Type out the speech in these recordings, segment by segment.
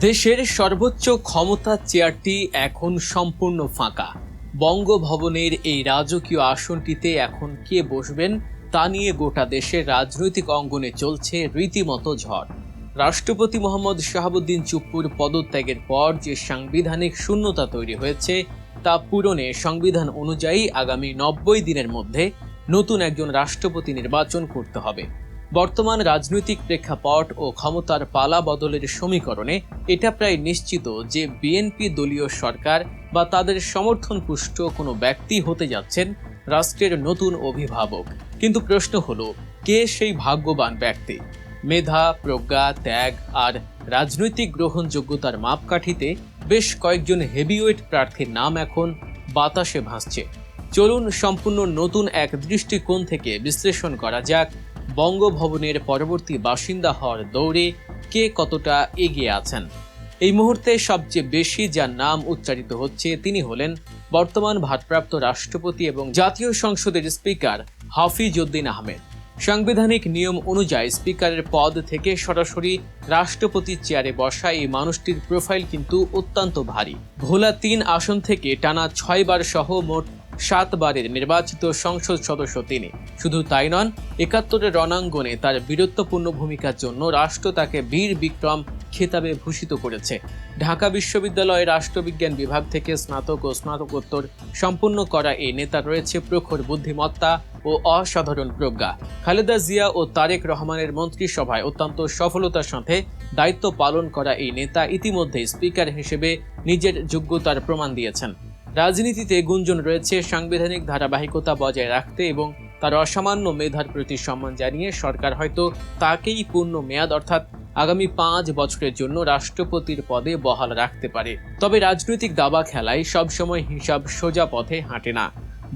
দেশের সর্বোচ্চ ক্ষমতার চেয়ারটি এখন সম্পূর্ণ ফাঁকা। বঙ্গভবনের এই রাজকীয় আসনটিতে এখন কে বসবেন তা নিয়ে গোটা দেশের রাজনৈতিক অঙ্গনে চলছে রীতিমতো ঝড়। রাষ্ট্রপতি মোহাম্মদ শাহাবুদ্দিন চুপ্পুর পদত্যাগের পর যে সাংবিধানিক শূন্যতা তৈরি হয়েছে তা পূরণে সংবিধান অনুযায়ী আগামী 90 দিনের মধ্যে নতুন একজন রাষ্ট্রপতি নির্বাচন করতে হবে। বর্তমান রাজনৈতিক প্রেক্ষাপট ও ক্ষমতার পালা বদলের সমীকরণে এটা প্রায় নিশ্চিত যে বিএনপি দলীয় সরকার বা তাদের সমর্থনপুষ্ট কোনো ব্যক্তি হতে যাচ্ছেন রাষ্ট্রের নতুন অভিভাবক। কিন্তু প্রশ্ন হলো, কে সেই ভাগ্যবান ব্যক্তি? মেধা, প্রজ্ঞা, ত্যাগ আর রাজনৈতিক গ্রহণযোগ্যতার মাপকাঠিতে বেশ কয়েকজন হেভিওয়েট প্রার্থীর নাম এখন বাতাসে ভাসছে। চলুন সম্পূর্ণ নতুন এক দৃষ্টিকোণ থেকে বিশ্লেষণ করা যাক বঙ্গভবনের পরবর্তী বাসিন্দা হওয়ার দৌড়ে কে কতটা এগিয়ে আছেন। এই মুহূর্তে সবচেয়ে বেশি যার নাম উচ্চারিত হচ্ছে তিনি হলেন বর্তমান ভারপ্রাপ্ত রাষ্ট্রপতি এবং জাতীয় সংসদের স্পিকার হাফিজ উদ্দিন আহমেদ। সাংবিধানিক নিয়ম অনুযায়ী স্পিকারের পদ থেকে সরাসরি রাষ্ট্রপতির চেয়ারে বসা এই মানুষটির প্রোফাইল কিন্তু অত্যন্ত ভারী। ভোলা 3 আসন থেকে টানা 6 বার সহ মোট 7 বারের নির্বাচিত সংসদ সদস্য তিনি। শুধু তাই নন, 71 রণাঙ্গনে তার বীরত্বপূর্ণ ভূমিকার জন্য রাষ্ট্র তাকে বীর বিক্রম খেতাবে ভূষিত করেছে। ঢাকা বিশ্ববিদ্যালয়ের রাষ্ট্রবিজ্ঞান বিভাগ থেকে স্নাতক ও স্নাতকোত্তর সম্পূর্ণ করা এই নেতা রয়েছে প্রখর বুদ্ধিমত্তা ও অসাধারণ প্রজ্ঞা। খালেদা জিয়া ও তারেক রহমানের মন্ত্রিসভায় অত্যন্ত সফলতার সাথে দায়িত্ব পালন করা এই নেতা ইতিমধ্যে স্পিকার হিসেবে নিজের যোগ্যতার প্রমাণ দিয়েছেন। রাজনীতিতে গুঞ্জন রয়েছে সাংবিধানিক ধারাবাহিকতা বজায় রাখতে এবং তার অসামান্য মেধার প্রতি সম্মান জানিয়ে সরকার হয়তো তাকেই পূর্ণ মেয়াদ অর্থাৎ আগামী 5 বছরের জন্য রাষ্ট্রপতির পদে বহাল রাখতে পারে। তবে রাজনৈতিক দাবা খেলায় সবসময় হিসাব সোজা পথে হাঁটে না।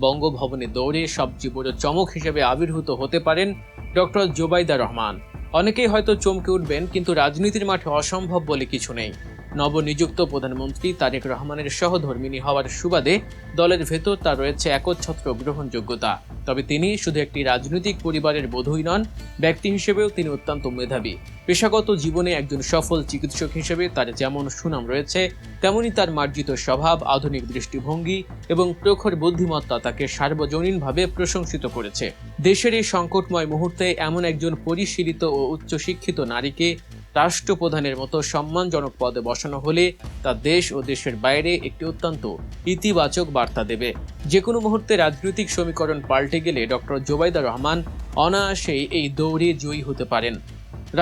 বঙ্গভবনে দৌড়ে সবচেয়ে বড় চমক হিসেবে আবির্ভূত হতে পারেন ডক্টর জোবাইদা রহমান। অনেকেই হয়তো চমকে উঠবেন, কিন্তু রাজনীতির মাঠে অসম্ভব বলে কিছু নেই। নবনিযুক্ত প্রধানমন্ত্রী তারেক রহমানের সহধর্মিণী হওয়ার সুবাদে দলের ভেতর তার রয়েছে একচ্ছত্র গ্রহণযোগ্যতা। তবে তিনি শুধু একটি রাজনৈতিক পরিবারের বধূই নন, ব্যক্তি হিসেবেও তিনি অত্যন্ত মেধাবী। পেশাগত জীবনে একজন সফল চিকিৎসক হিসেবে তার যেমন সুনাম রয়েছে, তেমনি তার মার্জিত স্বভাব, আধুনিক দৃষ্টিভঙ্গি এবং প্রখর বুদ্ধিমত্তা তাকে সার্বজনীনভাবে প্রশংসিত করেছে। দেশের এই সংকটময় মুহূর্তে এমন একজন পরিশীলিত ও উচ্চশিক্ষিত নারীকে রাষ্ট্রপ্রধানের মতো সম্মানজনক পদে বসানো হলে তা দেশ ও দেশের বাইরে একটি অত্যন্ত ইতিবাচক বার্তা দেবে। যে কোনো মুহূর্তে রাজনৈতিক সমীকরণ পাল্টে গেলে ডক্টর জোবাইদা রহমান অনায়াসেই এই দৌড়ে জয়ী হতে পারেন।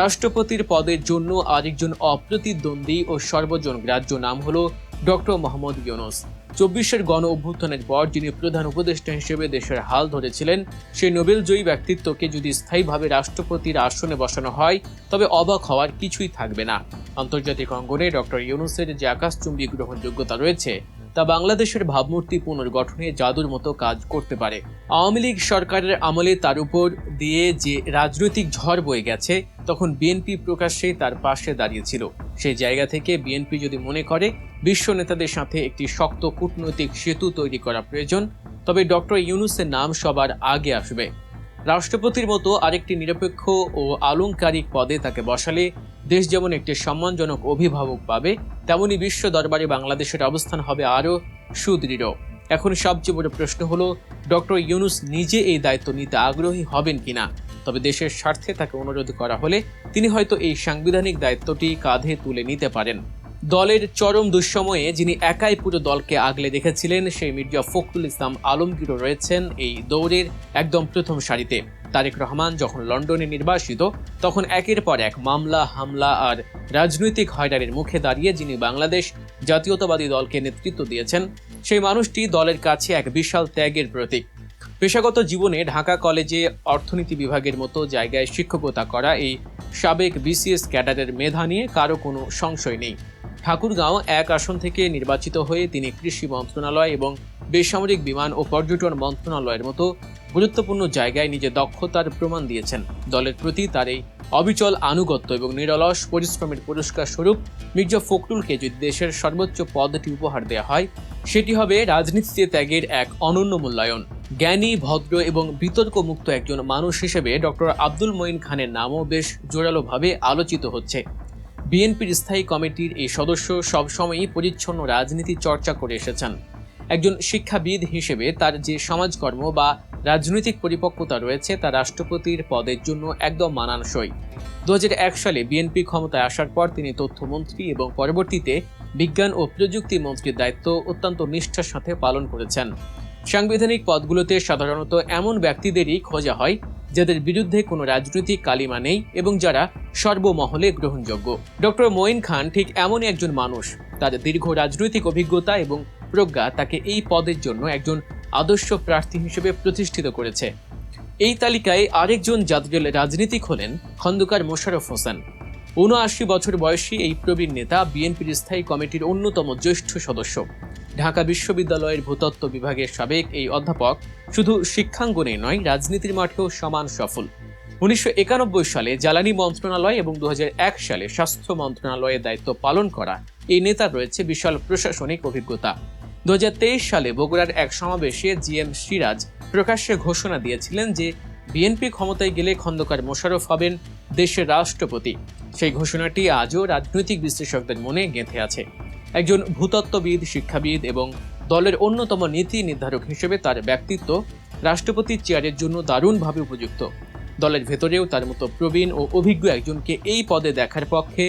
রাষ্ট্রপতির পদের জন্য আরেকজন অপ্রতিদ্বন্দ্বী ও সর্বজন গ্রাহ্য নাম হল ডক্টর মোহাম্মদ ইউনূস। 24-এর গণ অভ্যুত্থানের পর যিনি প্রধান উপদেষ্টা হিসেবে দেশের হাল ধরেছিলেন, সেই নোবেলজয়ী ব্যক্তিত্বকে যদি স্থায়ীভাবে রাষ্ট্রপতির আসনে বসানো হয় তবে অবাক হওয়ার কিছুই থাকবে না। আন্তর্জাতিক অঙ্গনে ডক্টর ইউনূসের যে আকাশচুম্বী গ্রহণযোগ্যতা রয়েছে তা বাংলাদেশের ভাবমূর্তি পুনর্গঠনে জাদুর মতো কাজ করতে পারে। আওয়ামী লীগ সরকারের আমলে তার উপর দিয়ে যে রাজনৈতিক ঝড় বয়ে গেছে, তখন বিএনপি প্রকাশ্যেই তার পাশে দাঁড়িয়েছিল। সেই জায়গা থেকে বিএনপি যদি মনে করে বিশ্ব নেতাদের সাথে একটি শক্ত কূটনৈতিক সেতু তৈরি করা প্রয়োজন, তবে ডক্টর ইউনূসের নাম সবার আগে আসবে। রাষ্ট্রপতির মতো আরেকটি নিরপেক্ষ ও আলংকারিক পদে তাকে বসালে দেশ যেমন একটি সম্মানজনক অভিভাবক পাবে, তেমনি বিশ্ব দরবারে বাংলাদেশের অবস্থান হবে আরও সুদৃঢ়। এখন সবচেয়ে বড় প্রশ্ন হলো, ডক্টর ইউনূস নিজে এই দায়িত্ব নিতে আগ্রহী হবেন কিনা। তবে দেশের স্বার্থে তাকে অনুরোধ করা হলে তিনি হয়তো এই সাংবিধানিক দায়িত্বটি কাঁধে তুলে নিতে পারেন। দলের চরম দুঃসময়ে যিনি একাই পুরো দলকে আগলে রেখেছিলেন, সেই মির্জা ফখরুল ইসলাম আলমগীরও রয়েছেন এই দৌড়ের একদম প্রথম সারিতে। তারেক রহমান যখন লন্ডনে নির্বাসিত, তখন একের পর এক মামলা, হামলা আর রাজনৈতিক হয়রানির মুখে দাঁড়িয়ে যিনি বাংলাদেশ জাতীয়তাবাদী দলকে নেতৃত্ব দিয়েছেন, সেই মানুষটি দলের কাছে এক বিশাল ত্যাগের প্রতীক। পেশাগত জীবনে ঢাকা কলেজে অর্থনীতি বিভাগের মতো জায়গায় শিক্ষকতা করা এই সাবেক বিসিএস ক্যাডারের মেধা নিয়ে কারো কোনো সংশয় নেই। ঠাকুরগাঁও 1 আসন থেকে নির্বাচিত হয়ে তিনি কৃষি মন্ত্রণালয় এবং বেসামরিক বিমান ও পর্যটন মন্ত্রণালয়ের মতো গুরুত্বপূর্ণ জায়গায় নিজের দক্ষতার প্রমাণ দিয়েছেন। দলের প্রতি তার এই অবিচল আনুগত্য এবং নিরলস পরিশ্রমের পুরস্কার স্বরূপ মির্জা ফখরুলকে যদি দেশের সর্বোচ্চ পদটি উপহার দেওয়া হয়, সেটি হবে রাজনীতিতে ত্যাগের এক অনন্য মূল্যায়ন। জ্ঞানী, ভদ্র এবং বিতর্কমুক্ত একজন মানুষ হিসেবে ডক্টর আব্দুল মঈন খানের নামও বেশ জোরালোভাবে আলোচিত হচ্ছে। বিএনপির স্থায়ী কমিটির এই সদস্য সবসময়ই পরিচ্ছন্ন রাজনীতি চর্চা করে এসেছেন। একজন শিক্ষাবিদ হিসেবে তার যে সমাজকর্ম বা রাজনৈতিক পরিপক্কতা রয়েছে তা রাষ্ট্রপতির পদের জন্য একদম মানানসই। 2001 সালে বিএনপি ক্ষমতায় আসার পর তিনি তথ্যমন্ত্রী এবং পরবর্তীতে বিজ্ঞান ও প্রযুক্তি মন্ত্রীর দায়িত্ব অত্যন্ত নিষ্ঠার সাথে পালন করেছেন। সাংবিধানিক পদগুলোতে সাধারণত এমন ব্যক্তিদেরই খোঁজা হয় যাদের বিরুদ্ধে কোনো রাজনৈতিক কালিমা নেই এবং যারা সর্বমহলে গ্রহণযোগ্য। ডক্টর মঈন খান ঠিক এমনই একজন মানুষ। তার দীর্ঘ রাজনৈতিক অভিজ্ঞতা এবং প্রজ্ঞা তাকে এই পদের জন্য একজন আদর্শ প্রার্থী হিসেবে প্রতিষ্ঠিত করেছে। এই তালিকায় আরেকজন জাতীয় রাজনীতিক হলেন খন্দকার মোশাররফ হোসেন। ৭৯ বছর বয়সী এই প্রবীণ নেতা বিএনপির স্থায়ী কমিটির অন্যতম জ্যেষ্ঠ সদস্য। ঢাকা বিশ্ববিদ্যালয়ের ভূতত্ত্ব বিভাগের সাবেক এই অধ্যাপক শুধু শিক্ষাঙ্গনে নয়, রাজনীতির মাঠেও সমান সফল। ১৯৯১ সালে জ্বালানি মন্ত্রণালয় এবং ২০০১ সালে স্বাস্থ্য মন্ত্রণালয়ের দায়িত্ব পালন করা এই নেতার রয়েছে বিশাল প্রশাসনিক অভিজ্ঞতা। ২০২৩ সালে বগুড়ার এক সমাবেশে জিএম সিরাজ প্রকাশ্যে ঘোষণা দিয়েছিলেন যে বিএনপি ক্ষমতায় গেলে খন্দকার মোশাররফ হবেন দেশের রাষ্ট্রপতি। সেই ঘোষণাটি আজও রাজনৈতিক বিশ্লেষকদের মনে গেঁথে আছে। একজন ভূতত্ত্ববিদ, শিক্ষাবিদ এবং দলের অন্যতম নীতি নির্ধারক হিসেবে তার ব্যক্তিত্ব রাষ্ট্রপতির চেয়ারের জন্য দারুণভাবে উপযুক্ত। দলের ভেতরেও তার মতো প্রবীণ ও অভিজ্ঞ একজনকে এই পদে দেখার পক্ষে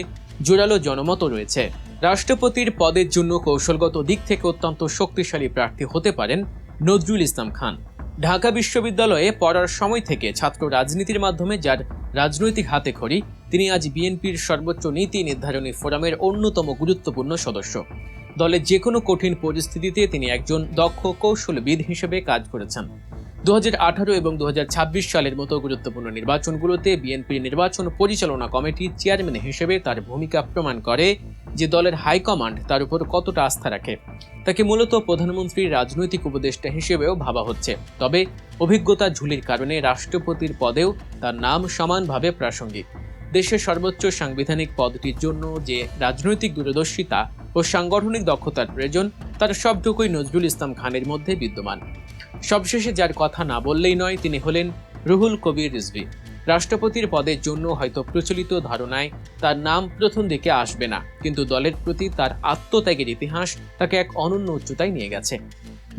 জোরালো জনমত রয়েছে। রাষ্ট্রপতির পদের জন্য কৌশলগত দিক থেকে অত্যন্ত শক্তিশালী প্রার্থী হতে পারেন নজরুল ইসলাম খান। ঢাকা বিশ্ববিদ্যালয়ে পড়ার সময় থেকে ছাত্র রাজনীতির মাধ্যমে যার রাজনৈতিক হাতেখড়ি, তিনি আজ বিএনপির সর্বোচ্চ নীতি নির্ধারণী ফোরামের অন্যতম গুরুত্বপূর্ণ সদস্য। দলের যে কোনো কঠিন পরিস্থিতিতে তিনি একজন দক্ষ কৌশলবিদ হিসেবে কাজ করেছেন। 2018 এবং 2026 সালের মতো গুরুত্বপূর্ণ নির্বাচনগুলোতে বিএনপির নির্বাচন পরিচালনা কমিটির চেয়ারম্যান হিসেবে তার ভূমিকা প্রমাণ করে যে দলের হাইকমান্ড তার উপর কতটা আস্থা রাখে। তাকে মূলত প্রধানমন্ত্রীর রাজনৈতিক উপদেষ্টা হিসেবেও ভাবা হচ্ছে, তবে অভিজ্ঞতা ঝুলির কারণে রাষ্ট্রপতির পদেও তার নাম সমানভাবে প্রাসঙ্গিক। দেশের সর্বোচ্চ সাংবিধানিক পদটির জন্য যে রাজনৈতিক দূরদর্শিতা ও সাংগঠনিক দক্ষতার প্রয়োজন, তার সবটুকুই নজরুল ইসলাম খানের মধ্যে বিদ্যমান। সবশেষে যার কথা না বললেই নয়, তিনি হলেন রুহুল কবির রিজভী। রাষ্ট্রপতির পদের জন্য হয়তো প্রচলিত ধারণায় তার নাম প্রথম দিকে আসবে না, কিন্তু দলের প্রতি তার আত্মত্যাগের ইতিহাস তাকে এক অনন্য উচ্চতায় নিয়ে গেছে।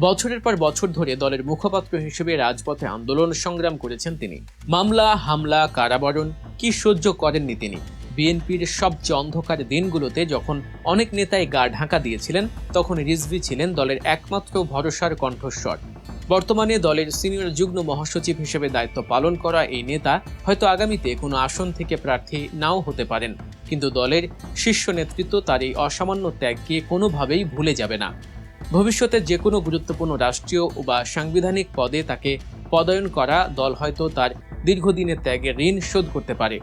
বছরের পর বছর ধরে দলের মুখপাত্র হিসেবে রাজপথে আন্দোলন সংগ্রাম করেছেন তিনি। মামলা, হামলা, কারাবরণ কি সহ্য করেননি তিনি। বিএনপির সবচেয়ে অন্ধকার দিনগুলোতে যখন অনেক নেতাই গা ঢাকা দিয়েছিলেন, তখন রিজভী ছিলেন দলের একমাত্র ভরসার কণ্ঠস্বর। বর্তমানে দলের সিনিয়র যুগ্ম মহাসচিব হিসেবে দায়িত্ব পালন করা এই নেতা হয়তো আগামীতে কোনো আসন থেকে প্রার্থী নাও হতে পারেন, কিন্তু দলের শীর্ষ নেতৃত্ব তার এই অসামান্য ত্যাগকে কোনোভাবেই ভুলে যাবে না। ভবিষ্যতে যে কোনো গুরুত্বপূর্ণ রাষ্ট্রীয় বা সাংবিধানিক পদে তাকে পদায়ন করা দল হয়তো তার দীর্ঘদিনের ত্যাগের ঋণ শোধ করতে পারে।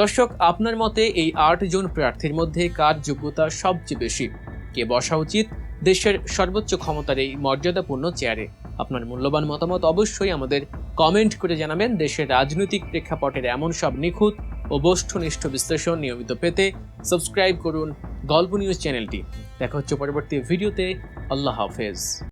দর্শক, আপনার মতে এই 8 জন প্রার্থীর মধ্যে কার যোগ্যতা সবচেয়ে বেশি? কে বসা উচিত দেশের সর্বোচ্চ ক্ষমতার এই মর্যাদাপূর্ণ চেয়ারে? আপনার মূল্যবান মতামত অবশ্যই আমাদের কমেন্ট করে জানাবেন। দেশের রাজনৈতিক প্রেক্ষাপটের এমন সব নিখুঁত ও বস্তুনিষ্ঠ বিশ্লেষণ নিয়মিত পেতে সাবস্ক্রাইব করুন গল্প নিউজ চ্যানেলটি। দেখা হচ্ছে পরবর্তী ভিডিওতে। আল্লাহ হাফেজ।